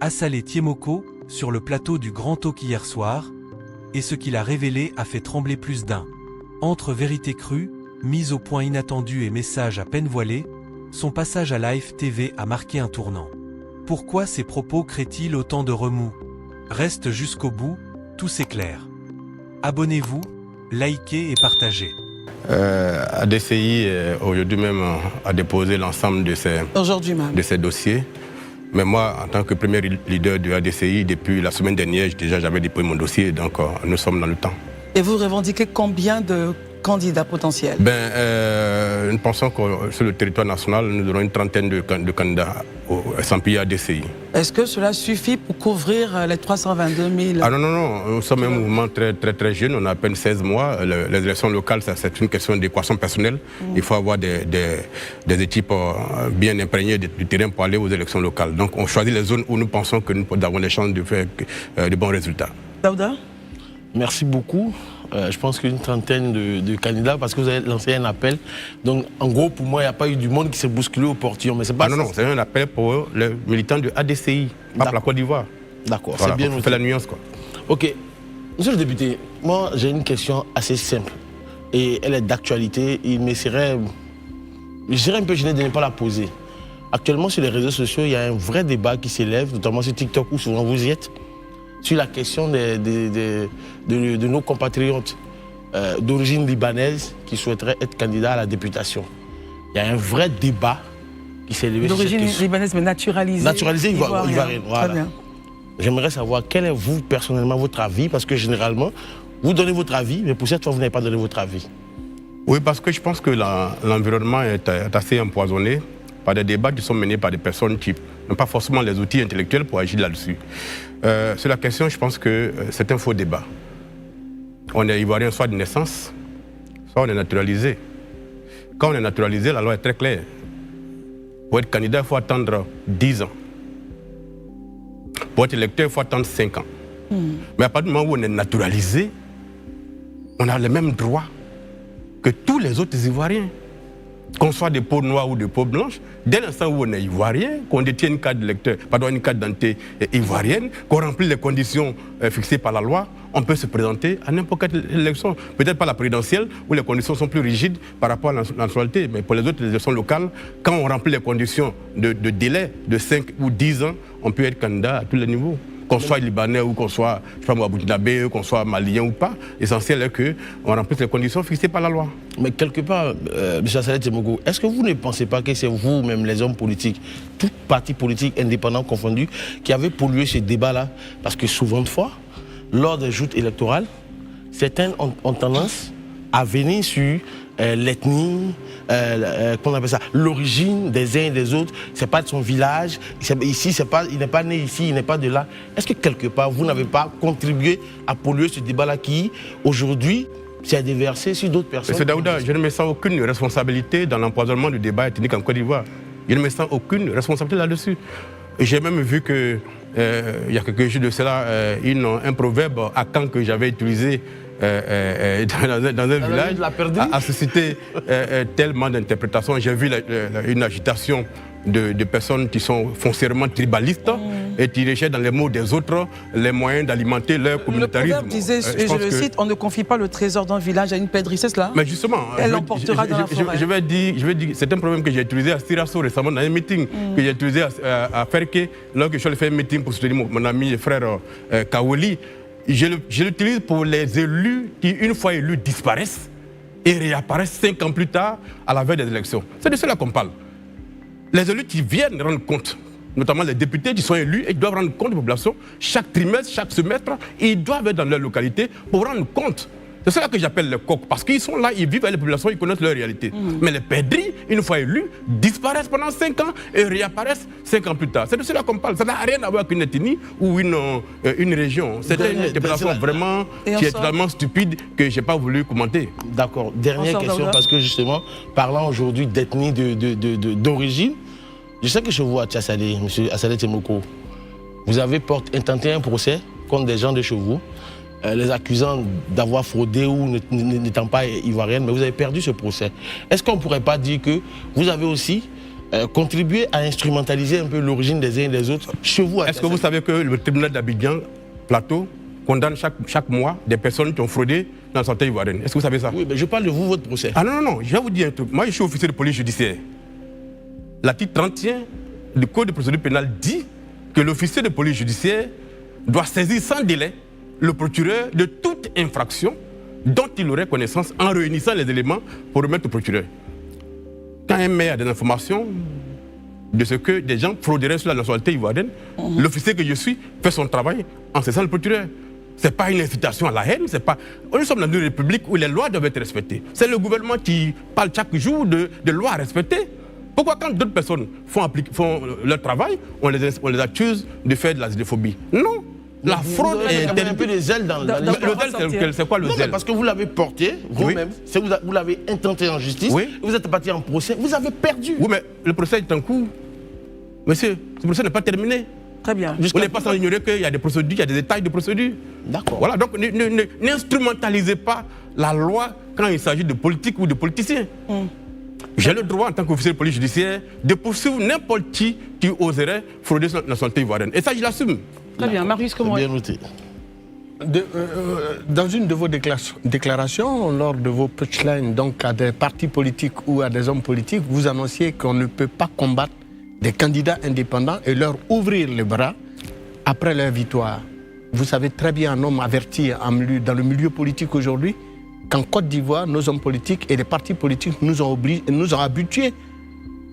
Assalé Tiemoko, sur le plateau du Grand Talk hier soir, et ce qu'il a révélé a fait trembler plus d'un. Entre vérité crue, mise au point inattendue et message à peine voilé, son passage à Live TV a marqué un tournant. Pourquoi ces propos créent-ils autant de remous? Reste jusqu'au bout, tout s'éclaire. Abonnez-vous, likez et partagez. ADCI, aujourd'hui même, a déposé l'ensemble de ces dossiers. Mais moi, en tant que premier leader de ADCI, depuis la semaine dernière, j'avais déposé mon dossier, donc nous sommes dans le temps. Et vous revendiquez combien de candidats potentiels? Nous pensons que sur le territoire national, nous aurons une trentaine de candidats sans piller ADCI. Est-ce que cela suffit pour couvrir les 322 000? Ah non, nous sommes un mouvement très jeune, on a à peine 16 mois. Les élections locales, c'est une question d'équation personnelle. Il faut avoir des équipes bien imprégnées du terrain pour aller aux élections locales. Donc on choisit les zones où nous pensons que nous avons les chances de faire de bons résultats. Daouda? Merci beaucoup. Je pense qu'une trentaine de candidats, parce que vous avez lancé un appel. Donc, en gros, pour moi, il n'y a pas eu du monde qui s'est bousculé au portillon. Mais c'est pas non, c'est un appel pour les militants de ADCI, pas pour la Côte d'Ivoire. D'accord, voilà, c'est bien. On fait la nuance, quoi. Ok. Monsieur le député, moi, j'ai une question assez simple. Et elle est d'actualité. Il me serait... Je serais un peu gêné de ne pas la poser. Actuellement, sur les réseaux sociaux, il y a un vrai débat qui s'élève, notamment sur TikTok, où souvent vous y êtes, sur la question de nos compatriotes d'origine libanaise qui souhaiteraient être candidats à la députation. Il y a un vrai débat qui s'est levé sur cette question. D'origine libanaise, mais naturalisée. Naturalisée ivoirienne, voilà. Très bien. J'aimerais savoir quel est, vous, personnellement, votre avis, parce que généralement, vous donnez votre avis, mais pour cette fois, vous n'avez pas donné votre avis. Oui, parce que je pense que l'environnement est assez empoisonné par des débats qui sont menés par des personnes qui n'ont pas forcément les outils intellectuels pour agir là-dessus. Sur la question, je pense que c'est un faux débat. On est ivoirien soit de naissance, soit on est naturalisé. Quand on est naturalisé, la loi est très claire. Pour être candidat, il faut attendre 10 ans. Pour être électeur, il faut attendre 5 ans. Mais à partir du moment où on est naturalisé, on a les mêmes droits que tous les autres Ivoiriens. Qu'on soit de peau noire ou de peau blanche, dès l'instant où on est ivoirien, qu'on détient une carte d'électeur, une carte d'identité ivoirienne, qu'on remplit les conditions fixées par la loi, on peut se présenter à n'importe quelle élection. Peut-être pas la présidentielle, où les conditions sont plus rigides par rapport à la nationalité, mais pour les autres élections locales, quand on remplit les conditions de délai de 5 ou 10 ans, on peut être candidat à tous les niveaux. Qu'on soit libanais ou qu'on soit, je sais pas, burkinabé, qu'on soit malien ou pas, l'essentiel est qu'on remplisse les conditions fixées par la loi. Mais quelque part, M. Assalé Tiemoko, est-ce que vous ne pensez pas que c'est vous-même, les hommes politiques, tout parti politique indépendant confondu, qui avez pollué ce débat-là? Parce que souvent de fois, lors des joutes électorales, certains ont tendance à venir sur l'ethnie, comment on appelle ça, l'origine des uns et des autres. C'est pas de son village, ici, il n'est pas né ici, il n'est pas de là. Est-ce que quelque part, vous n'avez pas contribué à polluer ce débat-là qui, aujourd'hui, s'est déversé sur d'autres personnes? Monsieur Daouda, je ne me sens aucune responsabilité dans l'empoisonnement du débat ethnique en Côte d'Ivoire. Je ne me sens aucune responsabilité là-dessus. J'ai même vu que, il y a quelques jours de cela, un proverbe à Caen que j'avais utilisé dans un village a suscité tellement d'interprétations. J'ai vu une agitation de personnes qui sont foncièrement tribalistes et qui recherchent dans les mots des autres les moyens d'alimenter leur communautarisme. Le proverbe disait, et je le cite, on ne confie pas le trésor d'un village à une pédricesse là. Mais justement, elle l'emportera dans la forêt. Je vais dire, c'est un problème que j'ai utilisé à Sirasso récemment dans un meeting, que j'ai utilisé à Ferke, lorsque je suis fait un meeting pour soutenir mon ami et frère Kawoli. Je l'utilise pour les élus qui, une fois élus, disparaissent et réapparaissent 5 ans plus tard à la veille des élections. C'est de cela qu'on parle. Les élus qui viennent rendre compte, notamment les députés qui sont élus, et ils doivent rendre compte des populations chaque trimestre, chaque semestre, et ils doivent être dans leur localité pour rendre compte. C'est cela que j'appelle les coqs, parce qu'ils sont là, ils vivent avec les populations, ils connaissent leur réalité. Mais les perdrix, une fois élus, disparaissent pendant 5 ans et réapparaissent 5 ans plus tard. C'est de cela qu'on parle. Ça n'a rien à voir avec une ethnie ou une région. C'est une interprétation vraiment qui est totalement stupide que je n'ai pas voulu commenter. D'accord. Dernière question, parce que justement, parlant aujourd'hui d'ethnie d'origine, je sais que chez vous, à Assalé, M. Assalé Tiemoko, vous avez intenté un procès contre des gens de chez vous, les accusant d'avoir fraudé ou n'étant pas ivoirienne, mais vous avez perdu ce procès. Est-ce qu'on ne pourrait pas dire que vous avez aussi contribuer à instrumentaliser un peu l'origine des uns et des autres chez vous. Est-ce que vous savez que le tribunal d'Abidjan, Plateau, condamne chaque mois des personnes qui ont fraudé dans la santé ivoirienne? Est-ce que vous savez ça? Oui, mais je parle de vous, votre procès. Ah non, je vais vous dire un truc. Moi, je suis officier de police judiciaire. L'article 31 du Code de procédure pénale dit que l'officier de police judiciaire doit saisir sans délai le procureur de toute infraction dont il aurait connaissance en réunissant les éléments pour remettre au procureur. Quand un maire a des informations de ce que des gens frauderaient sur la nationalité ivoirienne, l'officier que je suis fait son travail en saisissant le procureur. Ce n'est pas une incitation à la haine, c'est pas... Nous sommes dans une république où les lois doivent être respectées. C'est le gouvernement qui parle chaque jour de lois à respecter. Pourquoi quand d'autres personnes font leur travail, on les accuse de faire de la xénophobie? Non. La fraude est un peu de zèle dans le zèle, c'est quoi le zèle? Parce que vous l'avez porté, vous-même, vous l'avez intenté en justice, vous êtes parti en procès, vous avez perdu. Oui, mais le procès est en cours. Monsieur, ce procès n'est pas terminé. Très bien. On n'est pas sans ignorer qu'il y a des procédures, il y a des détails de procédures. D'accord. Voilà, donc n'instrumentalisez pas la loi quand il s'agit de politique ou de politiciens. J'ai le droit, en tant qu'officier de police judiciaire, de poursuivre n'importe qui oserait frauder la nationalité ivoirienne. Et ça, je l'assume. Très bien, Marius, comment... Bien noté. Dans une de vos déclarations, lors de vos punchlines, donc à des partis politiques ou à des hommes politiques, vous annonciez qu'on ne peut pas combattre des candidats indépendants et leur ouvrir les bras après leur victoire. Vous savez très bien, un homme averti dans le milieu politique aujourd'hui, qu'en Côte d'Ivoire, nos hommes politiques et les partis politiques nous ont habitués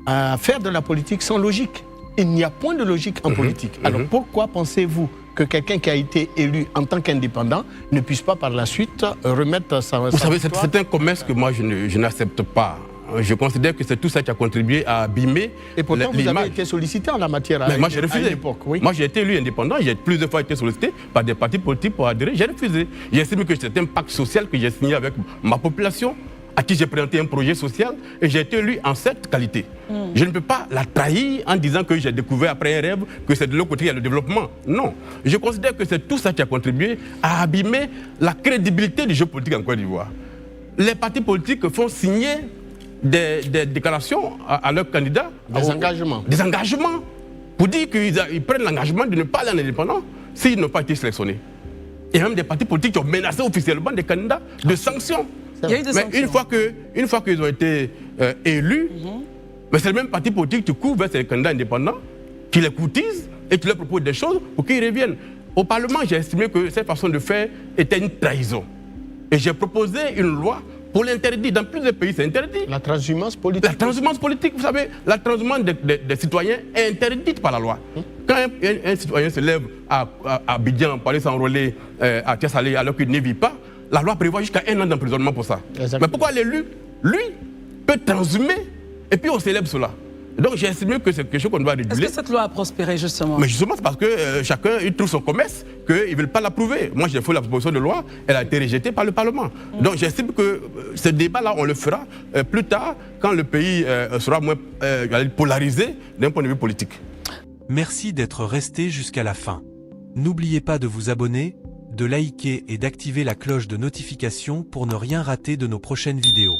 à faire de la politique sans logique. Il n'y a point de logique en politique. Alors pourquoi pensez-vous que quelqu'un qui a été élu en tant qu'indépendant ne puisse pas par la suite remettre sa... Vous savez, c'est un commerce que moi je n'accepte pas. Je considère que c'est tout ça qui a contribué à abîmer. Et pourtant, vous avez été sollicité en la matière. Mais moi, j'ai refusé. Moi, j'ai été élu indépendant. J'ai plusieurs fois été sollicité par des partis politiques pour adhérer. J'ai refusé. J'ai estimé que c'était un pacte social que j'ai signé avec ma population, à qui j'ai présenté un projet social, et j'ai été élu en cette qualité. Je ne peux pas la trahir en disant que j'ai découvert après un rêve que c'est de l'autre côté qu'il y a le développement. Non. Je considère que c'est tout ça qui a contribué à abîmer la crédibilité du jeu politique en Côte d'Ivoire. Les partis politiques font signer des déclarations à leurs candidats. Des engagements. Pour dire qu'ils prennent l'engagement de ne pas aller en indépendant s'ils n'ont pas été sélectionnés. Et même des partis politiques qui ont menacé officiellement des candidats de sanctions. Il y a eu des sanctions. Une fois qu'ils ont été élus, mais c'est le même parti politique qui couvre ces candidats indépendants, qui les courtise et qui leur propose des choses pour qu'ils reviennent. Au Parlement, j'ai estimé que cette façon de faire était une trahison. Et j'ai proposé une loi pour l'interdire. Dans plusieurs pays, c'est interdit. La transhumance politique. La transhumance politique, vous savez, la transhumance des citoyens est interdite par la loi. Quand un citoyen se lève à Abidjan pour aller s'enrôler à Tiasalé alors qu'il n'y vit pas, la loi prévoit jusqu'à 1 an d'emprisonnement pour ça. Exactement. Mais pourquoi l'élu, lui, peut transhumer et puis on célèbre cela? Donc j'ai estimé que c'est quelque chose qu'on doit réguler. Est-ce que cette loi a prospéré justement? Mais justement, c'est parce que chacun il trouve son commerce qu'ils ne veulent pas l'approuver. Moi j'ai fait la proposition de loi, elle a été rejetée par le Parlement. Donc j'estime que ce débat-là, on le fera plus tard, quand le pays sera moins polarisé d'un point de vue politique. Merci d'être resté jusqu'à la fin. N'oubliez pas de vous abonner, de liker et d'activer la cloche de notification pour ne rien rater de nos prochaines vidéos.